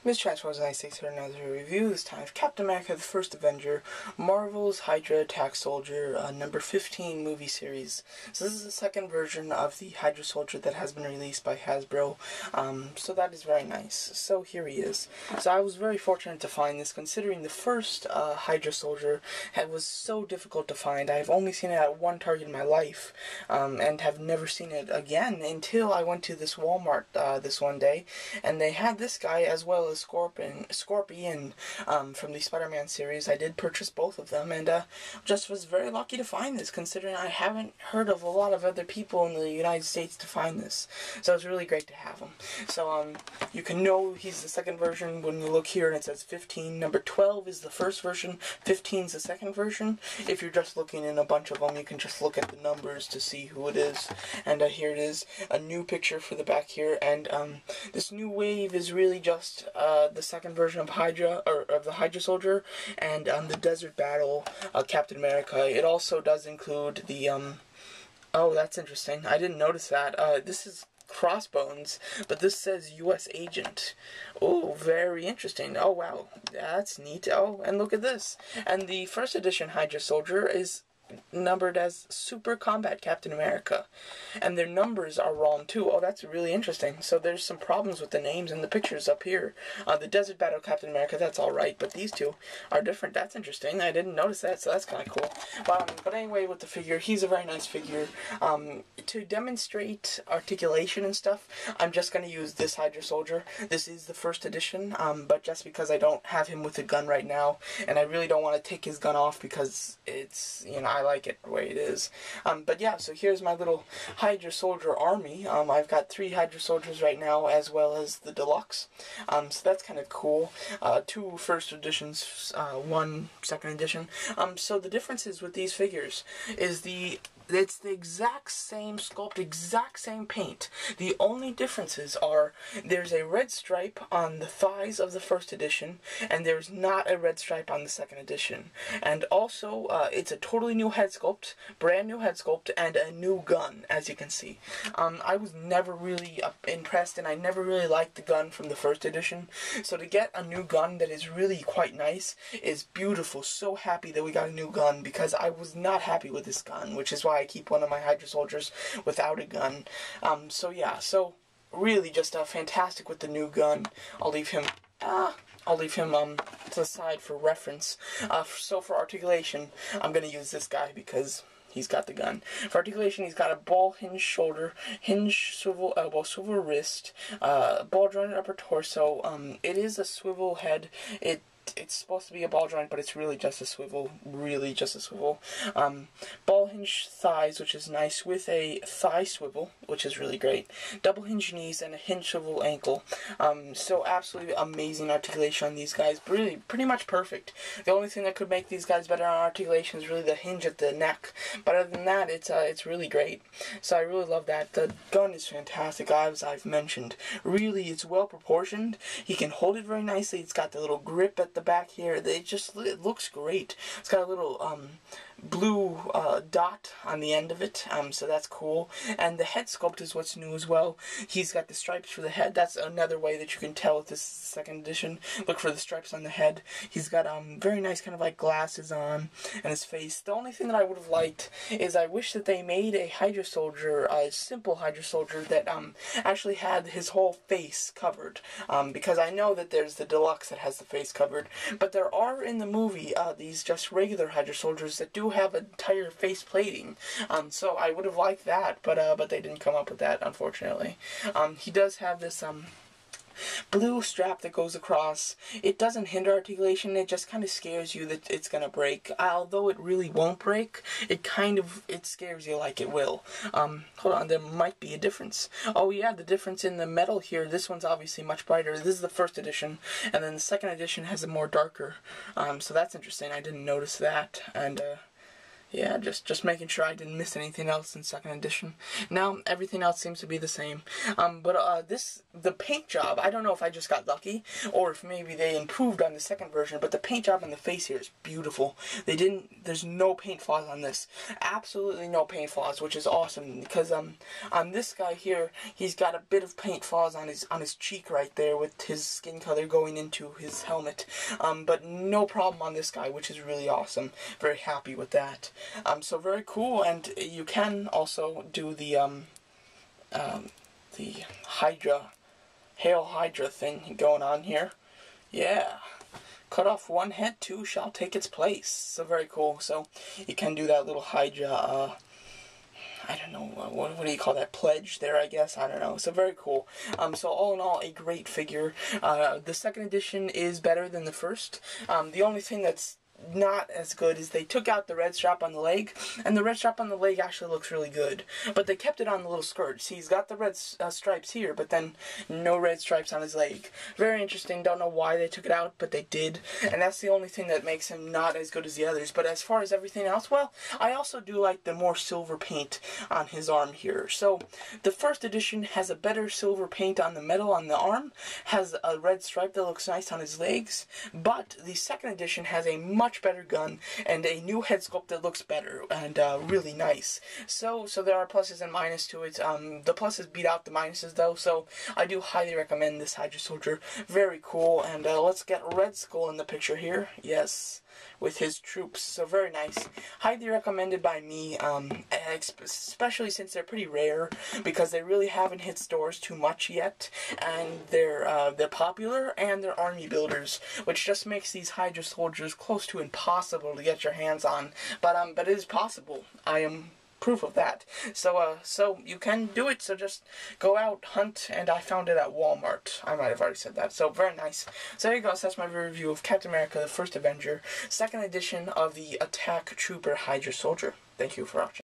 Miss Transformers 96 here, another review, this time of Captain America, the First Avenger, Marvel's Hydra Attack Soldier, number 15 movie series. So this is the second version of the Hydra Soldier that has been released by Hasbro, so that is very nice. So here he is. So I was very fortunate to find this, considering the first Hydra Soldier was so difficult to find. I've only seen it at one Target in my life, and have never seen it again until I went to this Walmart this one day, and they had this guy as well as Scorpion from the Spider-Man series. I did purchase both of them, and just was very lucky to find this, considering I haven't heard of a lot of other people in the United States to find this. So it's really great to have him. So you can know he's the second version when you look here and it says 15. Number 12 is the first version, 15 is the second version. If you're just looking in a bunch of them, you can just look at the numbers to see who it is. And here it is, a new picture for the back here, and this new wave is really just the second version of Hydra, or of the Hydra Soldier, and the Desert Battle Captain America. It also does include the oh, that's interesting. I didn't notice that. This is Crossbones, but this says U.S. Agent. Oh, very interesting. Oh, wow. That's neat. Oh, and look at this. And the first edition Hydra Soldier is numbered as Super Combat Captain America, and their numbers are wrong too. Oh, that's really interesting. So there's some problems with the names and the pictures up here. The Desert Battle Captain America, that's alright, but these two are different. That's interesting. I didn't notice that, so that's kind of cool. But anyway, with the figure, he's a very nice figure. To demonstrate articulation and stuff, I'm just going to use this Hydra Soldier. This is the first edition, but just because I don't have him with a gun right now, and I really don't want to take his gun off because it's, you know, I like it the way it is. But yeah, so here's my little Hydra Soldier army. I've got 3 Hydra Soldiers right now, as well as the Deluxe. So that's kind of cool. 2 first editions, 1 second edition. So the differences with these figures is it's the exact same sculpt, exact same paint. The only differences are there's a red stripe on the thighs of the first edition, and there's not a red stripe on the second edition. And also, it's a totally new head sculpt, brand new head sculpt, and a new gun, as you can see. I was never really impressed, and I never really liked the gun from the first edition. So to get a new gun that is really quite nice is beautiful. So happy that we got a new gun, because I was not happy with this gun, which is why I keep one of my Hydra Soldiers without a gun. So yeah, so really just fantastic with the new gun. I'll leave him to the side for reference. So for articulation, I'm going to use this guy because he's got the gun. For articulation, he's got a ball hinge shoulder, hinge swivel elbow, swivel wrist, ball jointed upper torso. It is a swivel head. It's supposed to be a ball joint, but it's really just a swivel. Really just a swivel. Ball hinge thighs, which is nice, with a thigh swivel, which is really great. Double hinge knees and a hinge swivel ankle. So absolutely amazing articulation on these guys. Really, pretty much perfect. The only thing that could make these guys better on articulation is really the hinge at the neck. But other than that, it's really great. So I really love that. The gun is fantastic, as I've mentioned. Really, it's well proportioned. He can hold it very nicely. It's got the little grip at the back here. It looks great. It's got a little blue dot on the end of it, so that's cool. And the head sculpt is what's new as well. He's got the stripes for the head. That's another way that you can tell with this second edition. Look for the stripes on the head. He's got very nice kind of like glasses on, and his face. The only thing that I would have liked is I wish that they made a Hydra Soldier, a simple Hydra Soldier that actually had his whole face covered, because I know that there's the Deluxe that has the face covered, but there are in the movie these just regular Hydra Soldiers that do have entire face plating. So I would have liked that, but they didn't come up with that, unfortunately. He does have this blue strap that goes across. It doesn't hinder articulation, it just kind of scares you that it's gonna break. Although it really won't break, it scares you like it will. Hold on, there might be a difference. Oh yeah, the difference in the metal here, this one's obviously much brighter. This is the first edition, and then the second edition has a more darker. So that's interesting, I didn't notice that. And Yeah, just making sure I didn't miss anything else in second edition. Now everything else seems to be the same. The paint job, I don't know if I just got lucky or if maybe they improved on the second version, but the paint job on the face here is beautiful. There's no paint flaws on this. Absolutely no paint flaws, which is awesome, because on this guy here, he's got a bit of paint flaws on his cheek right there with his skin color going into his helmet. But no problem on this guy, which is really awesome. Very happy with that. So very cool, and you can also do the Hydra, Hail Hydra thing going on here. Yeah. Cut off one head, two shall take its place. So very cool. So you can do that little Hydra, I don't know, what do you call that, pledge there, I guess, I don't know, so very cool. So all in all, a great figure. The second edition is better than the first. The only thing that's not as good is they took out the red strap on the leg, and the red strap on the leg actually looks really good, but they kept it on the little skirt. See, he's got the red stripes here, but then no red stripes on his leg. Very interesting. Don't know why they took it out, but they did, and that's the only thing that makes him not as good as the others. But as far as everything else, well, I also do like the more silver paint on his arm here. So the first edition has a better silver paint on the metal on the arm, has a red stripe that looks nice on his legs, but the second edition has a much better gun and a new head sculpt that looks better and really nice. So there are pluses and minuses to it. The pluses beat out the minuses though, so I do highly recommend this Hydra Soldier. Very cool, and let's get Red Skull in the picture here. Yes, with his troops. So very nice. Highly recommended by me, especially since they're pretty rare, because they really haven't hit stores too much yet, and they're popular and they're army builders, which just makes these Hydra Soldiers close to impossible to get your hands on. But it is possible. I am proof of that. So you can do it, so just go out, hunt, and I found it at Walmart. I might have already said that. So very nice. So there you go. So that's my review of Captain America, the First Avenger, second edition of the Attack Trooper Hydra Soldier. Thank you for watching.